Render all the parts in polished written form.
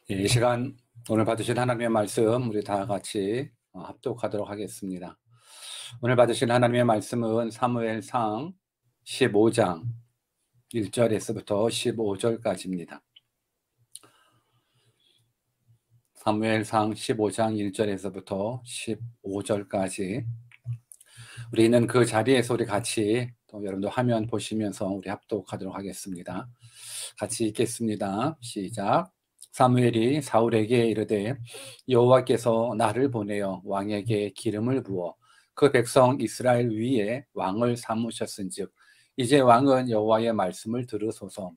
이 시간 오늘 받으신 하나님의 말씀 우리 다 같이 합독하도록 하겠습니다. 오늘 받으신 하나님의 말씀은 사무엘상 15장 1절에서부터 15절까지입니다. 사무엘상 15장 1절에서부터 15절까지 우리는 그 자리에서 우리 같이 또 여러분도 화면 보시면서 우리 합독하도록 하겠습니다. 같이 읽겠습니다. 시작. 사무엘이 사울에게 이르되 여호와께서 나를 보내어 왕에게 기름을 부어 그 백성 이스라엘 위에 왕을 삼으셨은즉 이제 왕은 여호와의 말씀을 들으소서.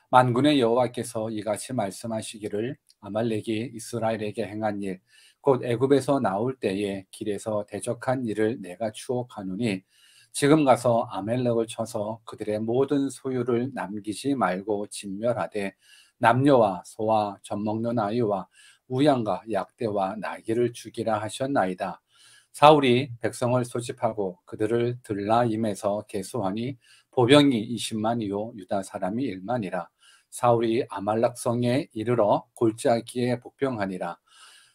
만군의 여호와께서 이같이 말씀하시기를 아말렉이 이스라엘에게 행한 일 곧 애굽에서 나올 때에 길에서 대적한 일을 내가 추억하노니 지금 가서 아말렉을 쳐서 그들의 모든 소유를 남기지 말고 진멸하되 남녀와 소와 젖먹는 아이와 우양과 약대와 나귀를 죽이라 하셨나이다. 사울이 백성을 소집하고 그들을 들라임에서 계수하니 보병이 20만이요 유다 사람이 1만이라. 사울이 아말렉성에 이르러 골짜기에 복병하니라.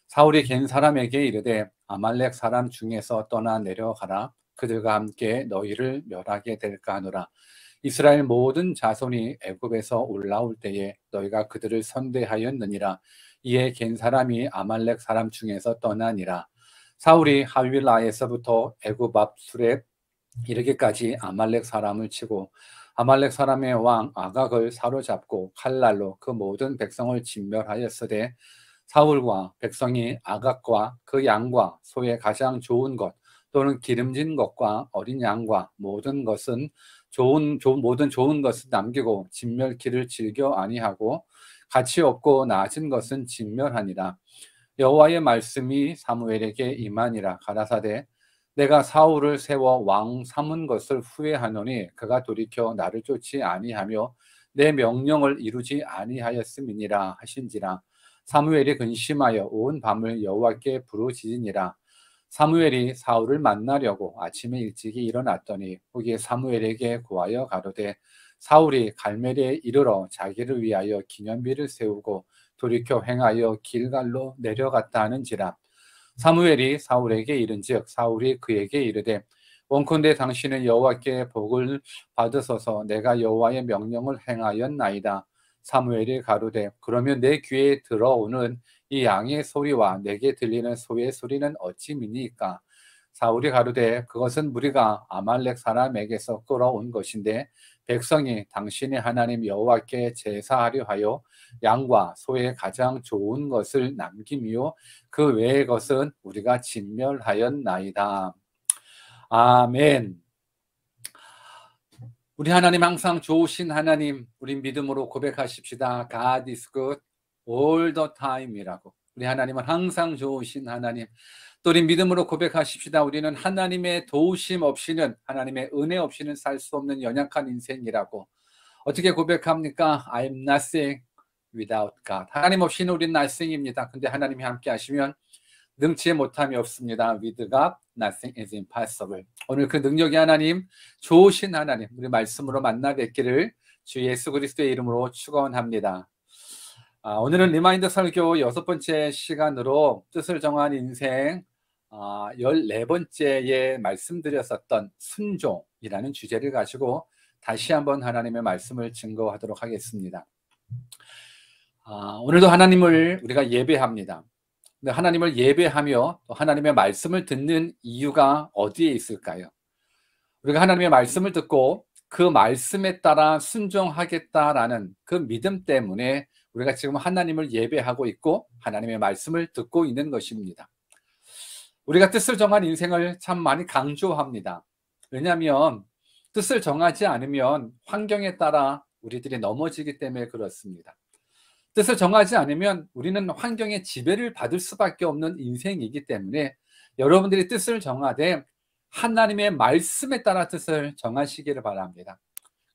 사울이 겐 사람에게 이르되 아말렉 사람 중에서 떠나 내려가라. 그들과 함께 너희를 멸하게 될까 하노라. 이스라엘 모든 자손이 애굽에서 올라올 때에 너희가 그들을 선대하였느니라. 이에 겐 사람이 아말렉 사람 중에서 떠나니라. 사울이 하윌라에서부터 애굽 앞 수렙 이르기까지 아말렉 사람을 치고 아말렉 사람의 왕 아각을 사로잡고 칼날로 그 모든 백성을 진멸하였으되 사울과 백성이 아각과 그 양과 소의 가장 좋은 것 또는 기름진 것과 어린 양과 모든 것은 모든 좋은 것은 남기고 진멸키를 즐겨 아니하고 가치 없고 낮은 것은 진멸하니라. 여호와의 말씀이 사무엘에게 임하니라. 가라사대 내가 사울을 세워 왕 삼은 것을 후회하노니 그가 돌이켜 나를 쫓지 아니하며 내 명령을 이루지 아니하였음이니라 하신지라. 사무엘이 근심하여 온 밤을 여호와께 부르짖으니라. 사무엘이 사울을 만나려고 아침에 일찍이 일어났더니 거기에 사무엘에게 고하여 가로되 사울이 갈멜리에 이르러 자기를 위하여 기념비를 세우고 돌이켜 행하여 길갈로 내려갔다 하는지라. 사무엘이 사울에게 이른즉 사울이 그에게 이르되 원컨대 당신은 여호와께 복을 받으소서. 내가 여호와의 명령을 행하였나이다. 사무엘이 가로되 그러면 내 귀에 들어오는 이 양의 소리와 내게 들리는 소의 소리는 어찌 미니까? 사울이 가로되 그것은 무리가 아말렉 사람에게서 끌어온 것인데 백성이 당신의 하나님 여호와께 제사하려 하여 양과 소의 가장 좋은 것을 남김이요 그 외의 것은 우리가 진멸하였나이다. 아멘. 우리 하나님 항상 좋으신 하나님, 우리 믿음으로 고백하십시다. God is good all the time이라고. 우리 하나님은 항상 좋으신 하나님. 또 우리 믿음으로 고백하십시다. 우리는 하나님의 도우심 없이는, 하나님의 은혜 없이는 살 수 없는 연약한 인생이라고. 어떻게 고백합니까? I'm nothing without God. 하나님 없이는 우리는 nothing입니다. 근데 하나님이 함께 하시면 능치 못함이 없습니다. With God, nothing is impossible. 오늘 그 능력의 하나님, 좋으신 하나님, 우리 말씀으로 만나 뵙기를 주 예수 그리스도의 이름으로 축원합니다. 오늘은 리마인드 설교 6번째 시간으로 뜻을 정한 인생 14번째에 말씀드렸었던 순종이라는 주제를 가지고 다시 한번 하나님의 말씀을 증거하도록 하겠습니다. 오늘도 하나님을 우리가 예배합니다. 근데 하나님을 예배하며 또 하나님의 말씀을 듣는 이유가 어디에 있을까요? 우리가 하나님의 말씀을 듣고 그 말씀에 따라 순종하겠다라는 그 믿음 때문에 우리가 지금 하나님을 예배하고 있고 하나님의 말씀을 듣고 있는 것입니다. 우리가 뜻을 정한 인생을 참 많이 강조합니다. 왜냐하면 뜻을 정하지 않으면 환경에 따라 우리들이 넘어지기 때문에 그렇습니다. 뜻을 정하지 않으면 우리는 환경의 지배를 받을 수밖에 없는 인생이기 때문에 여러분들이 뜻을 정하되 하나님의 말씀에 따라 뜻을 정하시기를 바랍니다.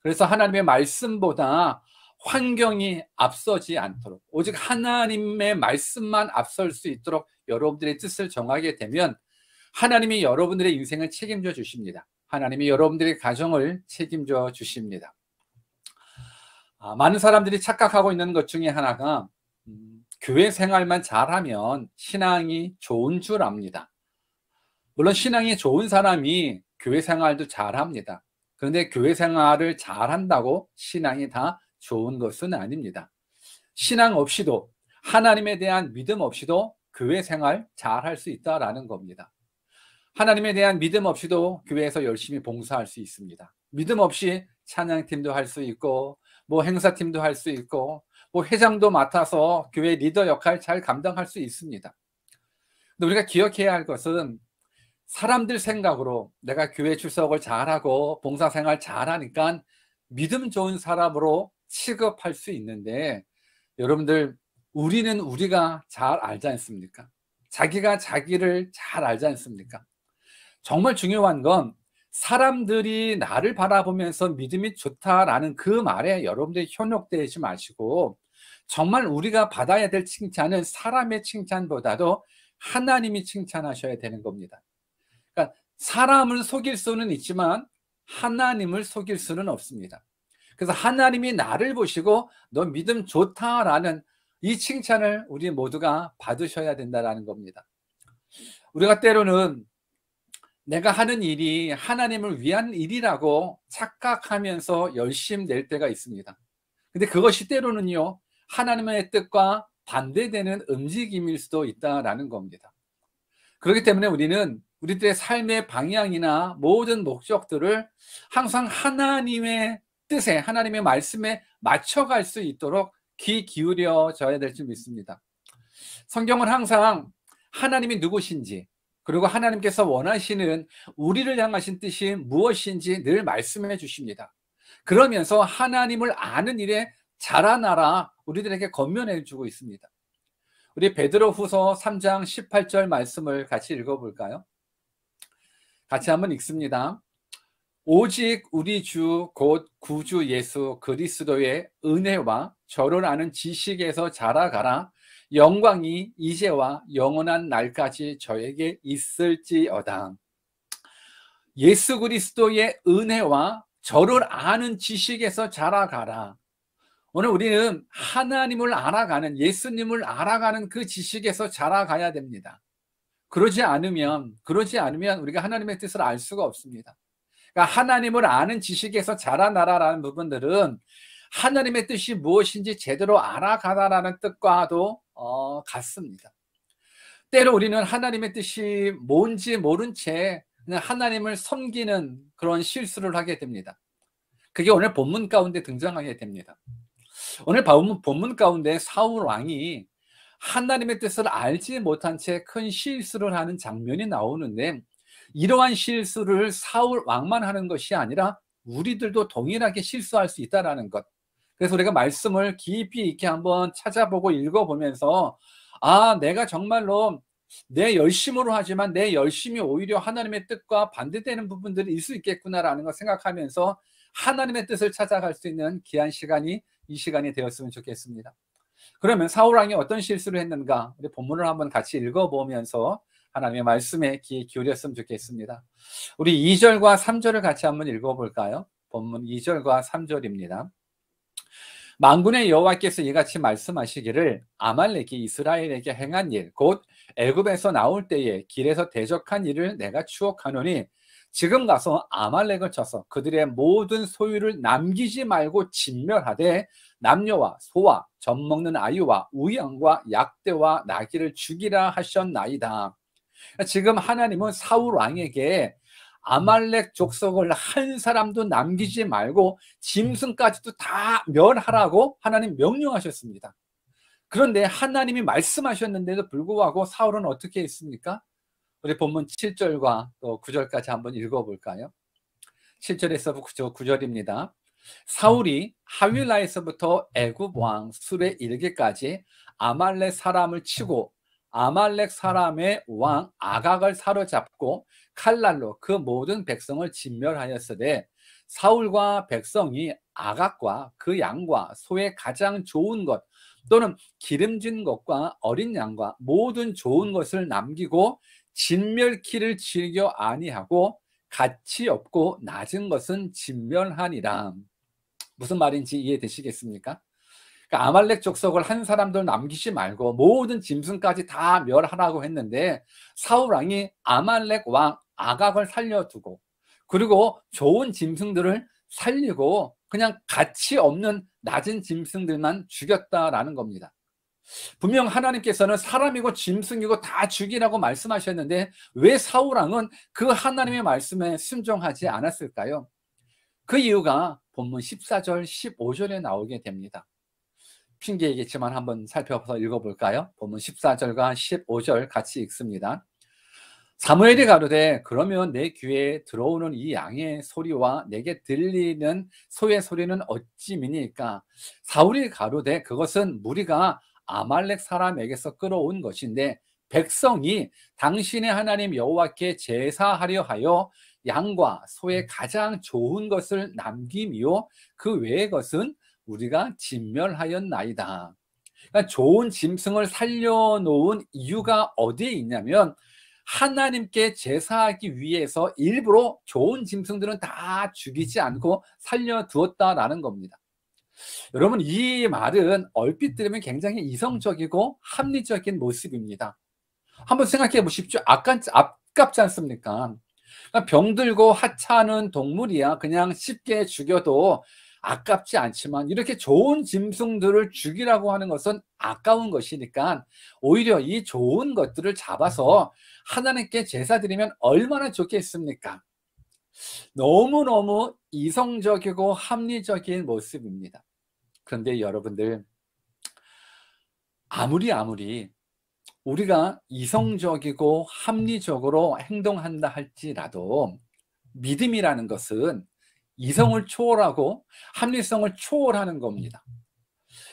그래서 하나님의 말씀보다 환경이 앞서지 않도록 오직 하나님의 말씀만 앞설 수 있도록 여러분들의 뜻을 정하게 되면 하나님이 여러분들의 인생을 책임져 주십니다. 하나님이 여러분들의 가정을 책임져 주십니다. 많은 사람들이 착각하고 있는 것 중에 하나가 교회 생활만 잘하면 신앙이 좋은 줄 압니다. 물론 신앙이 좋은 사람이 교회 생활도 잘합니다. 그런데 교회 생활을 잘한다고 신앙이 다 좋은 것은 아닙니다. 신앙 없이도, 하나님에 대한 믿음 없이도 교회 생활 잘할 수 있다라는 겁니다. 하나님에 대한 믿음 없이도 교회에서 열심히 봉사할 수 있습니다. 믿음 없이 찬양팀도 할 수 있고, 뭐 행사팀도 할 수 있고, 뭐 회장도 맡아서 교회 리더 역할 잘 감당할 수 있습니다. 근데 우리가 기억해야 할 것은, 사람들 생각으로 내가 교회 출석을 잘하고 봉사생활 잘하니까 믿음 좋은 사람으로 취급할 수 있는데, 여러분들, 우리는 우리가 잘 알지 않습니까? 자기가 자기를 잘 알지 않습니까? 정말 중요한 건, 사람들이 나를 바라보면서 믿음이 좋다라는 그 말에 여러분들이 현혹되지 마시고, 정말 우리가 받아야 될 칭찬은 사람의 칭찬보다도 하나님이 칭찬하셔야 되는 겁니다. 그러니까 사람을 속일 수는 있지만 하나님을 속일 수는 없습니다. 그래서 하나님이 나를 보시고 너 믿음 좋다라는 이 칭찬을 우리 모두가 받으셔야 된다라는 겁니다. 우리가 때로는 내가 하는 일이 하나님을 위한 일이라고 착각하면서 열심히 낼 때가 있습니다. 근데 그것이 때로는요, 하나님의 뜻과 반대되는 움직임일 수도 있다라는 겁니다. 그렇기 때문에 우리는 우리들의 삶의 방향이나 모든 목적들을 항상 하나님의 뜻에, 하나님의 말씀에 맞춰갈 수 있도록 귀 기울여져야 될 줄 믿습니다. 성경은 항상 하나님이 누구신지, 그리고 하나님께서 원하시는 우리를 향하신 뜻이 무엇인지 늘 말씀해 주십니다. 그러면서 하나님을 아는 일에 자라나라 우리들에게 권면해 주고 있습니다. 우리 베드로후서 3장 18절 말씀을 같이 읽어볼까요? 같이 한번 읽습니다. 오직 우리 주 곧 구주 예수 그리스도의 은혜와 저를 아는 지식에서 자라가라. 영광이 이제와 영원한 날까지 저에게 있을지어다. 예수 그리스도의 은혜와 저를 아는 지식에서 자라가라. 오늘 우리는 하나님을 알아가는, 예수님을 알아가는 그 지식에서 자라가야 됩니다. 그러지 않으면 우리가 하나님의 뜻을 알 수가 없습니다. 그러니까 하나님을 아는 지식에서 자라나라라는 부분들은 하나님의 뜻이 무엇인지 제대로 알아가라라는 뜻과도 같습니다. 때로 우리는 하나님의 뜻이 뭔지 모른 채 그냥 하나님을 섬기는 그런 실수를 하게 됩니다. 그게 오늘 본문 가운데 등장하게 됩니다. 오늘 본문 가운데 사울 왕이 하나님의 뜻을 알지 못한 채 큰 실수를 하는 장면이 나오는데, 이러한 실수를 사울 왕만 하는 것이 아니라 우리들도 동일하게 실수할 수 있다는 것. 그래서 우리가 말씀을 깊이 있게 한번 찾아보고 읽어보면서, 내가 정말로 내 열심으로 하지만 내 열심이 오히려 하나님의 뜻과 반대되는 부분들이 있을 수 있겠구나라는 걸 생각하면서 하나님의 뜻을 찾아갈 수 있는 귀한 시간이 이 시간이 되었으면 좋겠습니다. 그러면 사울 왕이 어떤 실수를 했는가, 우리 본문을 한번 같이 읽어보면서 하나님의 말씀에 귀 기울였으면 좋겠습니다. 우리 2절과 3절을 같이 한번 읽어볼까요? 본문 2절과 3절입니다. 만군의 여호와께서 이같이 말씀하시기를, 아말렉이 이스라엘에게 행한 일, 곧 애굽에서 나올 때에 길에서 대적한 일을 내가 추억하노니 지금 가서 아말렉을 쳐서 그들의 모든 소유를 남기지 말고 진멸하되 남녀와 소와 젖 먹는 아이와 우양과 약대와 나귀를 죽이라 하셨나이다. 지금 하나님은 사울 왕에게 아말렉 족속을 한 사람도 남기지 말고 짐승까지도 다 멸하라고 하나님 명령하셨습니다. 그런데 하나님이 말씀하셨는데도 불구하고 사울은 어떻게 했습니까? 우리 본문 7절과 또 9절까지 한번 읽어볼까요? 7절에서 9절입니다. 사울이 하윌라에서부터 애굽 왕 술에 이르기까지 아말렉 사람을 치고 아말렉 사람의 왕 아각을 사로잡고 칼날로 그 모든 백성을 진멸하였으되, 사울과 백성이 아각과 그 양과 소의 가장 좋은 것 또는 기름진 것과 어린 양과 모든 좋은 것을 남기고 진멸키를 즐겨 아니하고 가치 없고 낮은 것은 진멸하니라. 무슨 말인지 이해되시겠습니까? 그러니까 아말렉 족속을 한 사람도 남기지 말고 모든 짐승까지 다 멸하라고 했는데 사울 왕이 아말렉 왕 아각을 살려두고 그리고 좋은 짐승들을 살리고 그냥 가치 없는 낮은 짐승들만 죽였다라는 겁니다. 분명 하나님께서는 사람이고 짐승이고 다 죽이라고 말씀하셨는데 왜 사울 왕은 그 하나님의 말씀에 순종하지 않았을까요? 그 이유가 본문 14절 15절에 나오게 됩니다. 핑계이겠지만 한번 살펴서 읽어볼까요? 본문 14절과 15절 같이 읽습니다. 사무엘이 가로되 그러면 내 귀에 들어오는 이 양의 소리와 내게 들리는 소의 소리는 어찌 미니까? 사울이 가로되 그것은 무리가 아말렉 사람에게서 끌어온 것인데 백성이 당신의 하나님 여호와께 제사하려 하여 양과 소의 가장 좋은 것을 남김이요 그 외의 것은 우리가 진멸하였나이다. 그러니까 좋은 짐승을 살려놓은 이유가 어디에 있냐면 하나님께 제사하기 위해서 일부러 좋은 짐승들은 다 죽이지 않고 살려두었다라는 겁니다. 여러분, 이 말은 얼핏 들으면 굉장히 이성적이고 합리적인 모습입니다. 한번 생각해 보십시오. 아깝지 않습니까? 병들고 하찮은 동물이야 그냥 쉽게 죽여도 아깝지 않지만 이렇게 좋은 짐승들을 죽이라고 하는 것은 아까운 것이니까 오히려 이 좋은 것들을 잡아서 하나님께 제사 드리면 얼마나 좋겠습니까? 너무너무 이성적이고 합리적인 모습입니다. 그런데 여러분들, 아무리 우리가 이성적이고 합리적으로 행동한다 할지라도 믿음이라는 것은 이성을 초월하고 합리성을 초월하는 겁니다.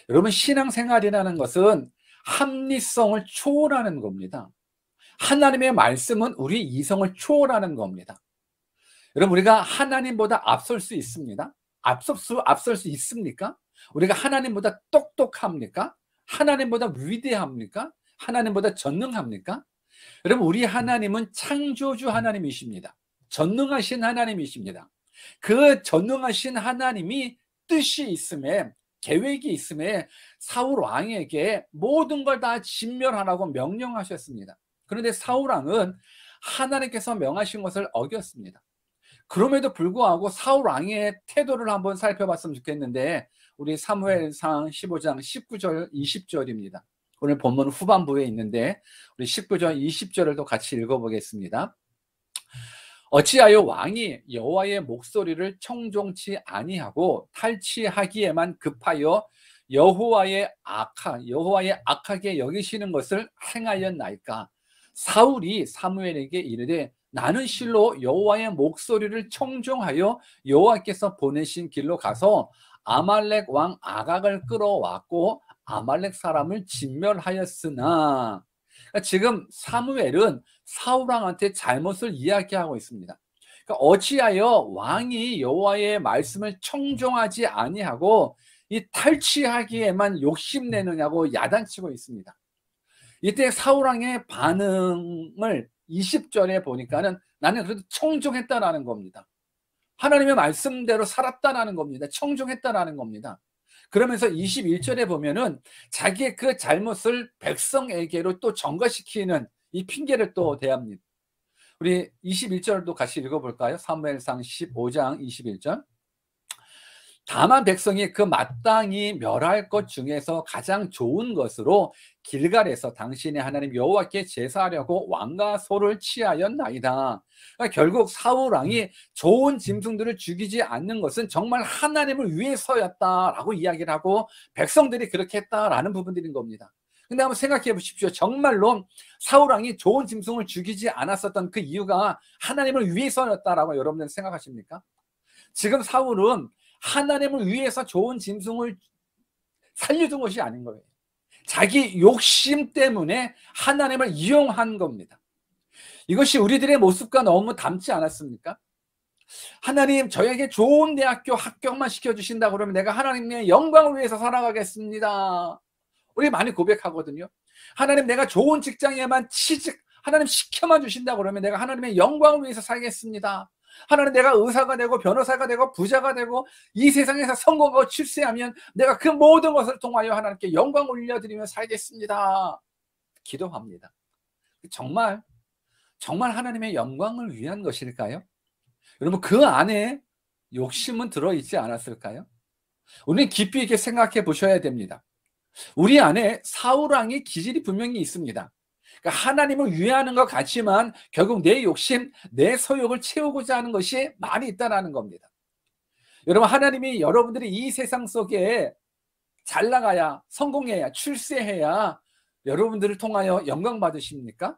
여러분, 신앙생활이라는 것은 합리성을 초월하는 겁니다. 하나님의 말씀은 우리 이성을 초월하는 겁니다. 여러분, 우리가 하나님보다 앞설 수 있습니다. 앞설 수 있습니까? 우리가 하나님보다 똑똑합니까? 하나님보다 위대합니까? 하나님보다 전능합니까? 여러분, 우리 하나님은 창조주 하나님이십니다. 전능하신 하나님이십니다. 그 전능하신 하나님이 뜻이 있음에, 계획이 있음에 사울 왕에게 모든 걸 다 진멸하라고 명령하셨습니다. 그런데 사울 왕은 하나님께서 명하신 것을 어겼습니다. 그럼에도 불구하고 사울 왕의 태도를 한번 살펴봤으면 좋겠는데 우리 사무엘상 15장 19절 20절입니다. 오늘 본문 후반부에 있는데 우리 19절 20절을 또 같이 읽어보겠습니다. 어찌하여 왕이 여호와의 목소리를 청종치 아니하고 탈취하기에만 급하여 여호와의 악하게 여기시는 것을 행하였나이까? 사울이 사무엘에게 이르되 나는 실로 여호와의 목소리를 청종하여 여호와께서 보내신 길로 가서 아말렉 왕 아각을 끌어왔고 아말렉 사람을 진멸하였으나, 그러니까 지금 사무엘은 사울 왕한테 잘못을 이야기하고 있습니다. 그러니까 어찌하여 왕이 여호와의 말씀을 청종하지 아니하고 이 탈취하기에만 욕심내느냐고 야단치고 있습니다. 이때 사울 왕의 반응을 20절에 보니까는 나는 그래도 청종했다라는 겁니다. 하나님의 말씀대로 살았다라는 겁니다. 청종했다라는 겁니다. 그러면서 21절에 보면은 자기의 그 잘못을 백성에게로 또 전가시키는 이 핑계를 또 대합니다. 우리 21절도 같이 읽어볼까요? 사무엘상 15장 21절. 다만 백성이 그 마땅히 멸할 것 중에서 가장 좋은 것으로 길갈에서 당신의 하나님 여호와께 제사하려고 왕과 소를 취하였나이다. 그러니까 결국 사울 왕이 좋은 짐승들을 죽이지 않는 것은 정말 하나님을 위해서였다라고 이야기를 하고 백성들이 그렇게 했다라는 부분들인 겁니다. 근데 한번 생각해 보십시오. 정말로 사울 왕이 좋은 짐승을 죽이지 않았었던 그 이유가 하나님을 위해서였다라고 여러분들 생각하십니까? 지금 사울은 하나님을 위해서 좋은 짐승을 살려둔 것이 아닌 거예요. 자기 욕심 때문에 하나님을 이용한 겁니다. 이것이 우리들의 모습과 너무 닮지 않았습니까? 하나님, 저에게 좋은 대학교 합격만 시켜주신다 그러면 내가 하나님의 영광을 위해서 살아가겠습니다. 우리 많이 고백하거든요. 하나님, 내가 좋은 직장에만 하나님 시켜만 주신다 그러면 내가 하나님의 영광을 위해서 살겠습니다. 하나님, 내가 의사가 되고 변호사가 되고 부자가 되고 이 세상에서 성공하고 출세하면 내가 그 모든 것을 통하여 하나님께 영광 올려드리며 살겠습니다. 기도합니다. 정말 하나님의 영광을 위한 것일까요? 여러분, 그 안에 욕심은 들어있지 않았을까요? 우리는 깊이 있게 생각해 보셔야 됩니다. 우리 안에 사울왕의 기질이 분명히 있습니다. 그러니까 하나님을 위하는 것 같지만 결국 내 욕심, 내 소욕을 채우고자 하는 것이 많이 있다는 겁니다. 여러분, 하나님이 여러분들이 이 세상 속에 잘 나가야, 성공해야, 출세해야 여러분들을 통하여 영광 받으십니까?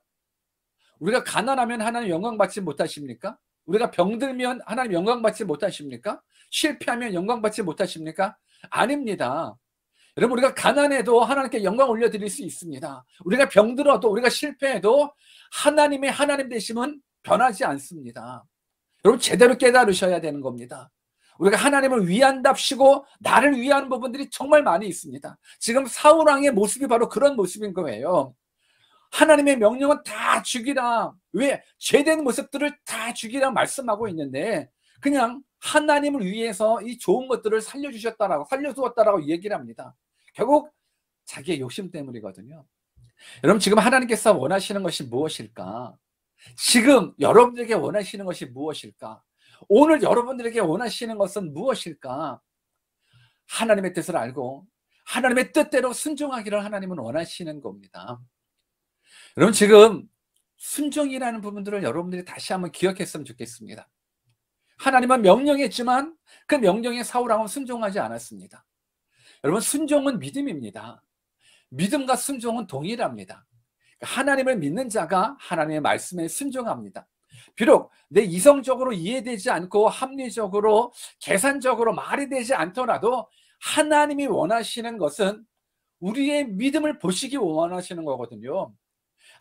우리가 가난하면 하나님 영광 받지 못하십니까? 우리가 병들면 하나님 영광 받지 못하십니까? 실패하면 영광 받지 못하십니까? 아닙니다. 여러분, 우리가 가난해도 하나님께 영광 올려드릴 수 있습니다. 우리가 병들어도, 우리가 실패해도 하나님의 하나님 되심은 변하지 않습니다. 여러분, 제대로 깨달으셔야 되는 겁니다. 우리가 하나님을 위한답시고 나를 위하는 부분들이 정말 많이 있습니다. 지금 사울왕의 모습이 바로 그런 모습인 거예요. 하나님의 명령은 다 죽이라. 왜? 죄된 모습들을 다 죽이라 말씀하고 있는데 그냥 하나님을 위해서 이 좋은 것들을 살려주었다라고 얘기를 합니다. 결국 자기의 욕심 때문이거든요. 여러분, 지금 하나님께서 원하시는 것이 무엇일까? 지금 여러분들에게 원하시는 것이 무엇일까? 오늘 여러분들에게 원하시는 것은 무엇일까? 하나님의 뜻을 알고 하나님의 뜻대로 순종하기를 하나님은 원하시는 겁니다. 여러분, 지금 순종이라는 부분들을 여러분들이 다시 한번 기억했으면 좋겠습니다. 하나님은 명령했지만 그 명령에 사울왕은 순종하지 않았습니다. 여러분, 순종은 믿음입니다. 믿음과 순종은 동일합니다. 하나님을 믿는 자가 하나님의 말씀에 순종합니다. 비록 내 이성적으로 이해되지 않고 합리적으로 계산적으로 말이 되지 않더라도 하나님이 원하시는 것은 우리의 믿음을 보시기 원하시는 거거든요.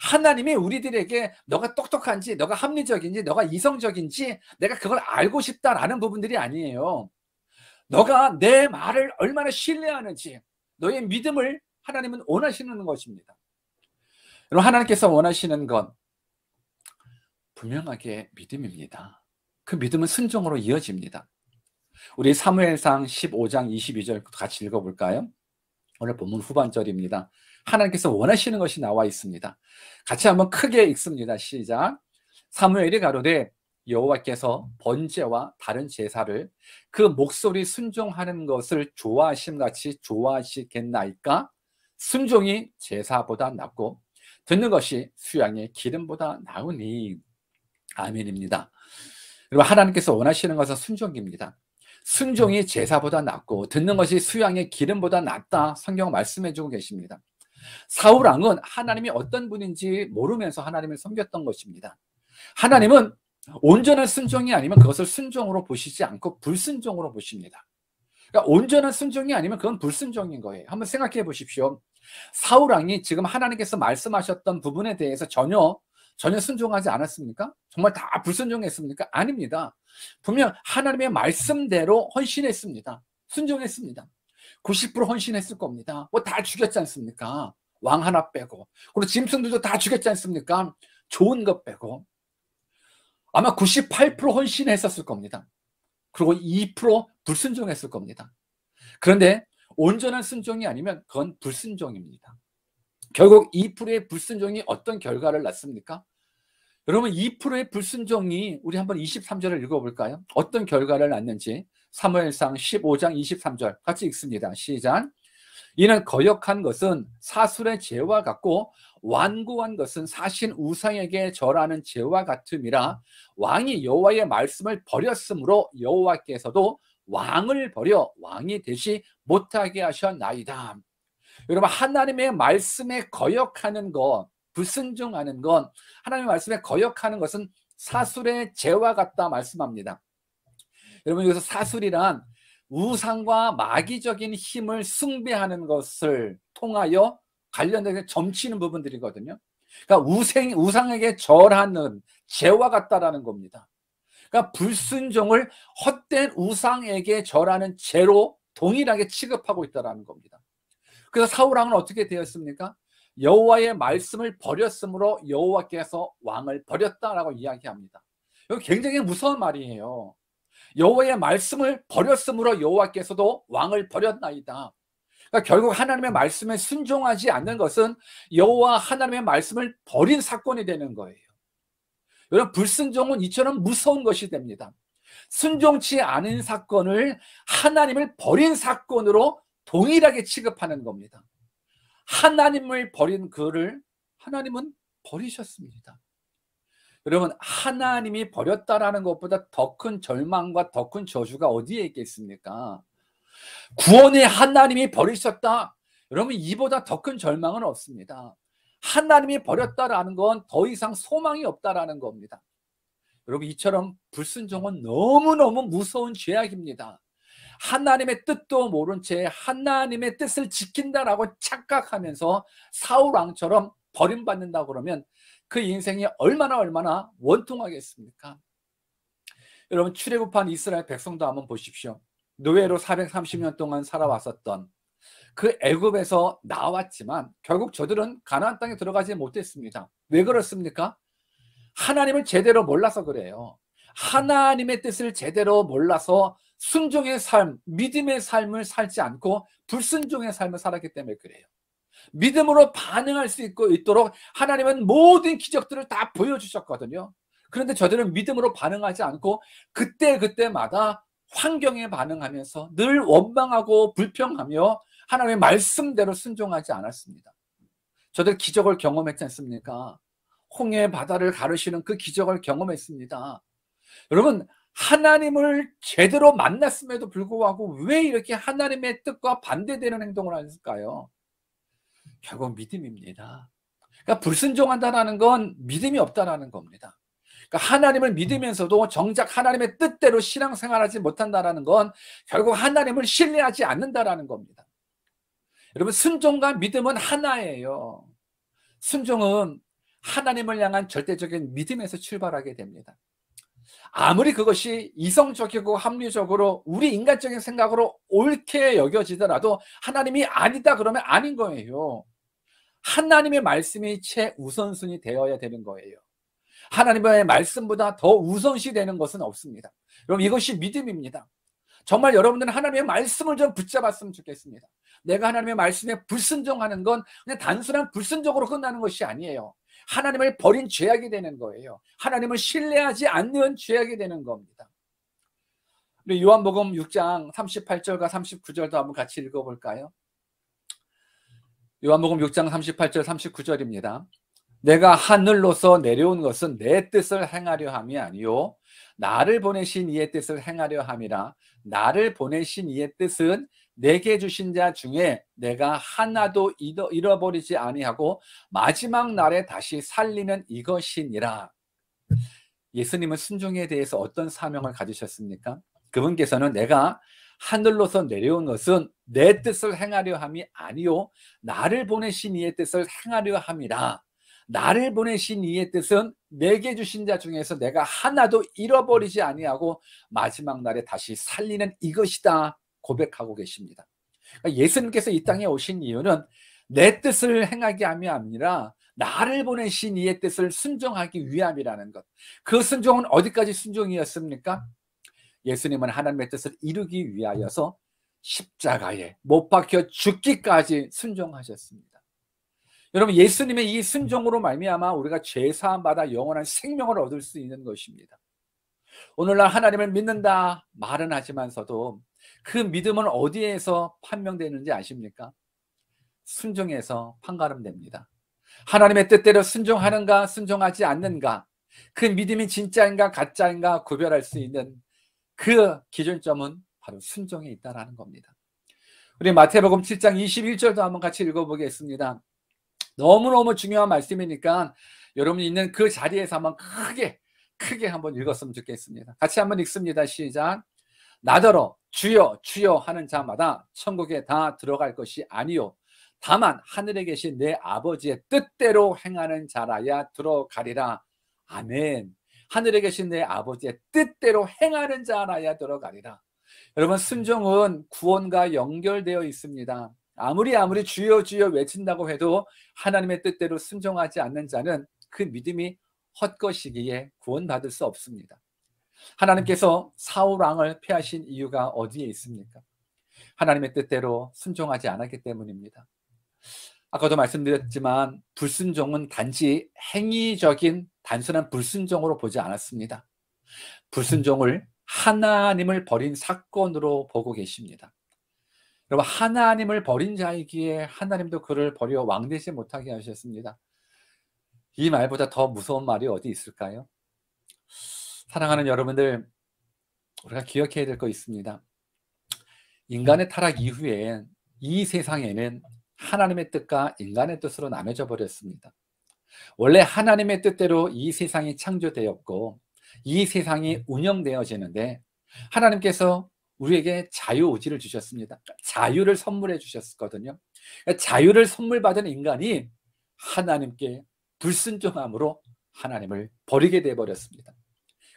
하나님이 우리들에게 너가 똑똑한지, 너가 합리적인지, 너가 이성적인지 내가 그걸 알고 싶다라는 부분들이 아니에요. 너가 내 말을 얼마나 신뢰하는지, 너의 믿음을 하나님은 원하시는 것입니다. 여러분, 하나님께서 원하시는 건 분명하게 믿음입니다. 그 믿음은 순종으로 이어집니다. 우리 사무엘상 15장 22절 같이 읽어볼까요? 오늘 본문 후반절입니다. 하나님께서 원하시는 것이 나와 있습니다. 같이 한번 크게 읽습니다. 시작. 사무엘이 가로되 여호와께서 번제와 다른 제사를 그 목소리 순종하는 것을 좋아하심같이 좋아하시겠나이까? 순종이 제사보다 낫고 듣는 것이 수양의 기름보다 나으니. 아멘입니다. 여러분, 하나님께서 원하시는 것은 순종입니다. 순종이 제사보다 낫고 듣는 것이 수양의 기름보다 낫다, 성경 말씀해주고 계십니다. 사울왕은 하나님이 어떤 분인지 모르면서 하나님을 섬겼던 것입니다. 하나님은 온전한 순종이 아니면 그것을 순종으로 보시지 않고 불순종으로 보십니다. 그러니까 온전한 순종이 아니면 그건 불순종인 거예요. 한번 생각해 보십시오. 사울왕이 지금 하나님께서 말씀하셨던 부분에 대해서 전혀 순종하지 않았습니까? 정말 다 불순종했습니까? 아닙니다. 분명 하나님의 말씀대로 헌신했습니다. 순종했습니다. 90% 헌신했을 겁니다. 뭐 다 죽였지 않습니까? 왕 하나 빼고. 그리고 짐승들도 다 죽였지 않습니까? 좋은 것 빼고. 아마 98% 헌신했었을 겁니다. 그리고 2% 불순종했을 겁니다. 그런데 온전한 순종이 아니면 그건 불순종입니다. 결국 2%의 불순종이 어떤 결과를 낳습니까? 여러분, 2%의 불순종이, 우리 한번 23절을 읽어볼까요? 어떤 결과를 낳는지. 사무엘상 15장 23절 같이 읽습니다. 시작. 이는 거역한 것은 사술의 죄와 같고 완고한 것은 사신 우상에게 절하는 죄와 같음이라. 왕이 여호와의 말씀을 버렸으므로 여호와께서도 왕을 버려 왕이 되지 못하게 하셨나이다. 여러분, 하나님의 말씀에 거역하는 것, 불순종하는 건, 하나님의 말씀에 거역하는 것은 사술의 죄와 같다 말씀합니다. 여러분, 여기서 사술이란 우상과 마귀적인 힘을 숭배하는 것을 통하여 관련된 점치는 부분들이거든요. 그러니까 우상에게 절하는 죄와 같다라는 겁니다. 그러니까 불순종을 헛된 우상에게 절하는 죄로 동일하게 취급하고 있다는 겁니다. 그래서 사울왕은 어떻게 되었습니까? 여호와의 말씀을 버렸으므로 여호와께서 왕을 버렸다라고 이야기합니다. 이거 굉장히 무서운 말이에요. 여호와의 말씀을 버렸으므로 여호와께서도 왕을 버렸나이다. 그러니까 결국 하나님의 말씀에 순종하지 않는 것은 여호와 하나님의 말씀을 버린 사건이 되는 거예요. 여러분, 불순종은 이처럼 무서운 것이 됩니다. 순종치 않은 사건을 하나님을 버린 사건으로 동일하게 취급하는 겁니다. 하나님을 버린 그를 하나님은 버리셨습니다. 여러분, 하나님이 버렸다라는 것보다 더 큰 절망과 더 큰 저주가 어디에 있겠습니까? 구원의 하나님이 버리셨다. 여러분, 이보다 더 큰 절망은 없습니다. 하나님이 버렸다라는 건 더 이상 소망이 없다라는 겁니다. 여러분, 이처럼 불순종은 너무너무 무서운 죄악입니다. 하나님의 뜻도 모른 채 하나님의 뜻을 지킨다라고 착각하면서 사울 왕처럼 버림받는다 그러면 그 인생이 얼마나 원통하겠습니까? 여러분, 출애굽한 이스라엘 백성도 한번 보십시오. 노예로 430년 동안 살아왔었던 그 애굽에서 나왔지만 결국 저들은 가나안 땅에 들어가지 못했습니다. 왜 그렇습니까? 하나님을 제대로 몰라서 그래요. 하나님의 뜻을 제대로 몰라서 순종의 삶, 믿음의 삶을 살지 않고 불순종의 삶을 살았기 때문에 그래요. 믿음으로 반응할 수 있도록 하나님은 모든 기적들을 다 보여주셨거든요. 그런데 저들은 믿음으로 반응하지 않고 그때마다 환경에 반응하면서 늘 원망하고 불평하며 하나님의 말씀대로 순종하지 않았습니다. 저들 기적을 경험했지 않습니까? 홍해 바다를 가르시는 그 기적을 경험했습니다. 여러분, 하나님을 제대로 만났음에도 불구하고 왜 이렇게 하나님의 뜻과 반대되는 행동을 했을까요? 결국 믿음입니다. 그러니까 불순종한다는 건 믿음이 없다라는 겁니다. 그러니까 하나님을 믿으면서도 정작 하나님의 뜻대로 신앙생활하지 못한다라는 건 결국 하나님을 신뢰하지 않는다라는 겁니다. 여러분, 순종과 믿음은 하나예요. 순종은 하나님을 향한 절대적인 믿음에서 출발하게 됩니다. 아무리 그것이 이성적이고 합리적으로 우리 인간적인 생각으로 옳게 여겨지더라도 하나님이 아니다 그러면 아닌 거예요. 하나님의 말씀이 최우선순위 되어야 되는 거예요. 하나님의 말씀보다 더 우선시 되는 것은 없습니다. 여러분, 이것이 믿음입니다. 정말 여러분들은 하나님의 말씀을 좀 붙잡았으면 좋겠습니다. 내가 하나님의 말씀에 불순종하는 건 그냥 단순한 불순종으로 끝나는 것이 아니에요. 하나님을 버린 죄악이 되는 거예요. 하나님을 신뢰하지 않는 죄악이 되는 겁니다. 우리 요한복음 6장 38절과 39절도 한번 같이 읽어볼까요? 요한복음 6장 38절 39절입니다. 내가 하늘로서 내려온 것은 내 뜻을 행하려 함이 아니요 나를 보내신 이의 뜻을 행하려 함이라. 나를 보내신 이의 뜻은 내게 주신 자 중에 내가 하나도 잃어버리지 아니하고 마지막 날에 다시 살리는 이것이니라. 예수님은 순종에 대해서 어떤 사명을 가지셨습니까? 그분께서는 내가 하늘로서 내려온 것은 내 뜻을 행하려 함이 아니요 나를 보내신 이의 뜻을 행하려 함이라. 나를 보내신 이의 뜻은 내게 주신 자 중에서 내가 하나도 잃어버리지 아니하고 마지막 날에 다시 살리는 이것이다 고백하고 계십니다. 그러니까 예수님께서 이 땅에 오신 이유는 내 뜻을 행하게 함이 아니라 나를 보내신 이의 뜻을 순종하기 위함이라는 것. 그 순종은 어디까지 순종이었습니까? 예수님은 하나님의 뜻을 이루기 위하여서 십자가에 못 박혀 죽기까지 순종하셨습니다. 여러분, 예수님의 이 순종으로 말미암아 우리가 죄 사함 받아 영원한 생명을 얻을 수 있는 것입니다. 오늘날 하나님을 믿는다 말은 하지만서도 그 믿음은 어디에서 판명되는지 아십니까? 순종에서 판가름됩니다. 하나님의 뜻대로 순종하는가 순종하지 않는가, 그 믿음이 진짜인가 가짜인가 구별할 수 있는 그 기준점은 바로 순종에 있다라는 겁니다. 우리 마태복음 7장 21절도 한번 같이 읽어보겠습니다. 너무너무 중요한 말씀이니까 여러분이 있는 그 자리에서 한번 크게 한번 읽었으면 좋겠습니다. 같이 한번 읽습니다. 시작. 나더러 주여 주여 하는 자마다 천국에 다 들어갈 것이 아니요 다만 하늘에 계신 내 아버지의 뜻대로 행하는 자라야 들어가리라. 아멘. 하늘에 계신 내 아버지의 뜻대로 행하는 자라야 들어가리라. 여러분, 순종은 구원과 연결되어 있습니다. 아무리 주여 주여 외친다고 해도 하나님의 뜻대로 순종하지 않는 자는 그 믿음이 헛것이기에 구원받을 수 없습니다. 하나님께서 사울 왕을 폐하신 이유가 어디에 있습니까? 하나님의 뜻대로 순종하지 않았기 때문입니다. 아까도 말씀드렸지만 불순종은 단지 행위적인 단순한 불순종으로 보지 않았습니다. 불순종을 하나님을 버린 사건으로 보고 계십니다. 여러분, 하나님을 버린 자이기에 하나님도 그를 버려 왕되지 못하게 하셨습니다. 이 말보다 더 무서운 말이 어디 있을까요? 사랑하는 여러분들, 우리가 기억해야 될 거 있습니다. 인간의 타락 이후에 이 세상에는 하나님의 뜻과 인간의 뜻으로 나눠져 버렸습니다. 원래 하나님의 뜻대로 이 세상이 창조되었고 이 세상이 운영되어지는데 하나님께서 우리에게 자유의지를 주셨습니다. 자유를 선물해 주셨거든요. 자유를 선물 받은 인간이 하나님께 불순종함으로 하나님을 버리게 돼 버렸습니다.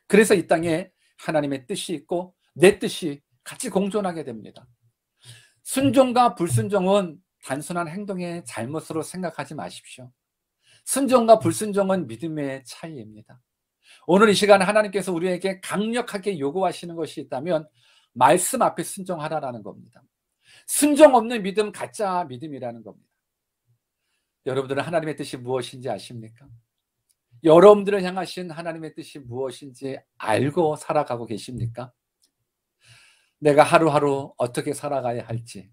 그래서 이 땅에 하나님의 뜻이 있고 내 뜻이 같이 공존하게 됩니다. 순종과 불순종은 단순한 행동의 잘못으로 생각하지 마십시오. 순종과 불순종은 믿음의 차이입니다. 오늘 이 시간 하나님께서 우리에게 강력하게 요구하시는 것이 있다면 말씀 앞에 순종하라라는 겁니다. 순종 없는 믿음 가짜 믿음이라는 겁니다. 여러분들은 하나님의 뜻이 무엇인지 아십니까? 여러분들을 향하신 하나님의 뜻이 무엇인지 알고 살아가고 계십니까? 내가 하루하루 어떻게 살아가야 할지,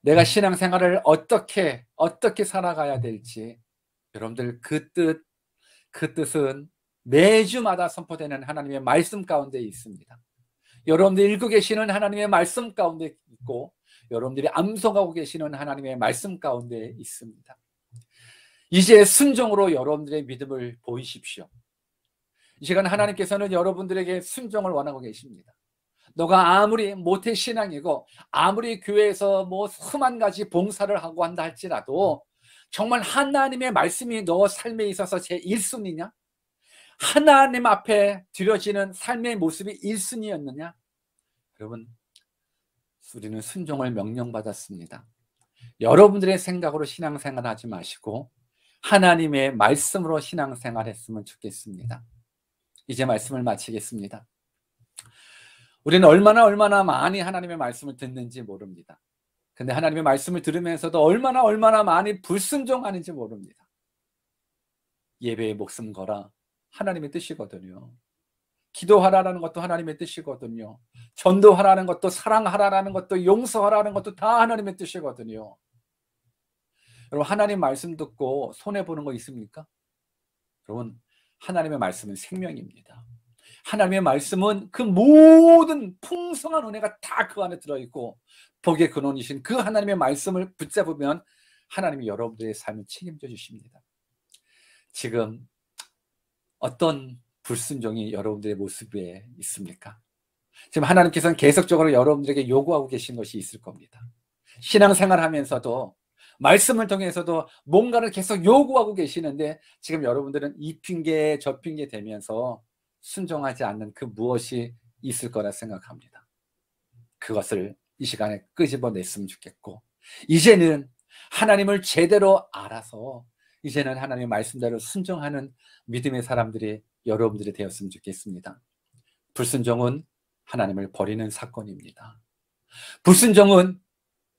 내가 신앙생활을 어떻게 살아가야 될지, 여러분들 그 뜻은 매주마다 선포되는 하나님의 말씀 가운데 있습니다. 여러분들이 읽고 계시는 하나님의 말씀 가운데 있고 여러분들이 암송하고 계시는 하나님의 말씀 가운데 있습니다. 이제 순종으로 여러분들의 믿음을 보이십시오. 이 시간 하나님께서는 여러분들에게 순종을 원하고 계십니다. 너가 아무리 모태신앙이고 아무리 교회에서 뭐 수만 가지 봉사를 하고 한다 할지라도 정말 하나님의 말씀이 너 삶에 있어서 제 1순위냐? 하나님 앞에 드려지는 삶의 모습이 1순위였느냐? 여러분, 우리는 순종을 명령받았습니다. 여러분들의 생각으로 신앙생활 하지 마시고 하나님의 말씀으로 신앙생활 했으면 좋겠습니다. 이제 말씀을 마치겠습니다. 우리는 얼마나 많이 하나님의 말씀을 듣는지 모릅니다. 근데 하나님의 말씀을 들으면서도 얼마나 많이 불순종하는지 모릅니다. 예배에 목숨 걸어 하나님의 뜻이거든요. 기도하라는 것도 하나님의 뜻이거든요. 전도하라는 것도, 사랑하라는 것도, 용서하라는 것도 다 하나님의 뜻이거든요. 여러분, 하나님 말씀 듣고 손해보는 거 있습니까? 여러분, 하나님의 말씀은 생명입니다. 하나님의 말씀은 그 모든 풍성한 은혜가 다 그 안에 들어있고 복의 근원이신 그 하나님의 말씀을 붙잡으면 하나님이 여러분들의 삶을 책임져 주십니다. 지금 어떤 불순종이 여러분들의 모습에 있습니까? 지금 하나님께서는 계속적으로 여러분들에게 요구하고 계신 것이 있을 겁니다. 신앙생활 하면서도 말씀을 통해서도 뭔가를 계속 요구하고 계시는데 지금 여러분들은 이 핑계 저 핑계 대면서 순종하지 않는 그 무엇이 있을 거라 생각합니다. 그것을 이 시간에 끄집어냈으면 좋겠고 이제는 하나님을 제대로 알아서 이제는 하나님의 말씀대로 순종하는 믿음의 사람들이 여러분들이 되었으면 좋겠습니다. 불순종은 하나님을 버리는 사건입니다. 불순종은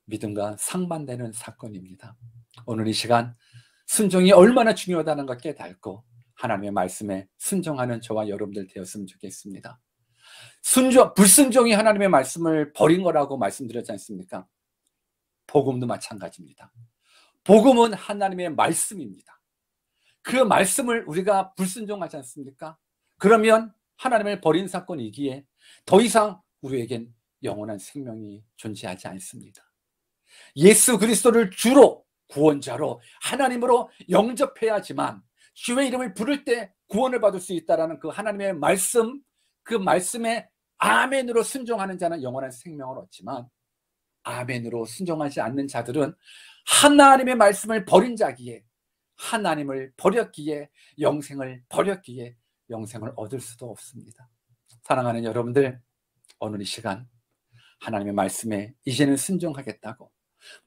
믿음과 상반되는 사건입니다. 오늘 이 시간 순종이 얼마나 중요하다는 걸 깨닫고 하나님의 말씀에 순종하는 저와 여러분들 되었으면 좋겠습니다. 불순종이 하나님의 말씀을 버린 거라고 말씀드렸지 않습니까? 복음도 마찬가지입니다. 복음은 하나님의 말씀입니다. 그 말씀을 우리가 불순종하지 않습니까? 그러면 하나님을 버린 사건이기에 더 이상 우리에겐 영원한 생명이 존재하지 않습니다. 예수 그리스도를 주로 구원자로 하나님으로 영접해야지만 주의 이름을 부를 때 구원을 받을 수 있다는 그 하나님의 말씀, 그 말씀에 아멘으로 순종하는 자는 영원한 생명을 얻지만 아멘으로 순종하지 않는 자들은 하나님의 말씀을 버린 자기에 하나님을 버렸기에 영생을 버렸기에 영생을 얻을 수도 없습니다. 사랑하는 여러분들, 오늘 이 시간 하나님의 말씀에 이제는 순종하겠다고,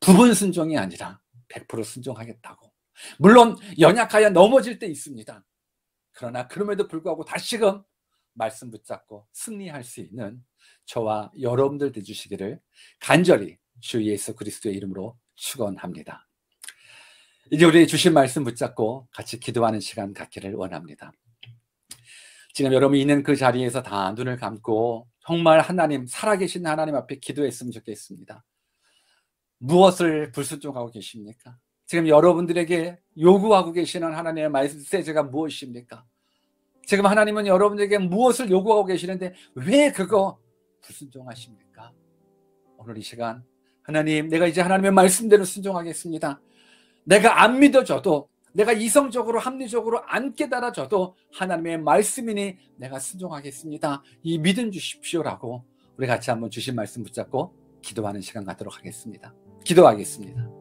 부분 순종이 아니라 100% 순종하겠다고. 물론 연약하여 넘어질 때 있습니다. 그러나 그럼에도 불구하고 다시금 말씀 붙잡고 승리할 수 있는 저와 여러분들 되주시기를 간절히 주 예수 그리스도의 이름으로 축원합니다. 이제 우리 주신 말씀 붙잡고 같이 기도하는 시간 갖기를 원합니다. 지금 여러분이 있는 그 자리에서 다 눈을 감고 정말 하나님, 살아계신 하나님 앞에 기도했으면 좋겠습니다. 무엇을 불순종하고 계십니까? 지금 여러분들에게 요구하고 계시는 하나님의 메시지가 무엇입니까? 지금 하나님은 여러분들에게 무엇을 요구하고 계시는데 왜 그거 불순종하십니까? 오늘 이 시간 하나님, 내가 이제 하나님의 말씀대로 순종하겠습니다. 내가 안 믿어져도, 내가 이성적으로 합리적으로 안 깨달아져도 하나님의 말씀이니 내가 순종하겠습니다. 이 믿음 주십시오라고 우리 같이 한번 주신 말씀 붙잡고 기도하는 시간 갖도록 하겠습니다. 기도하겠습니다.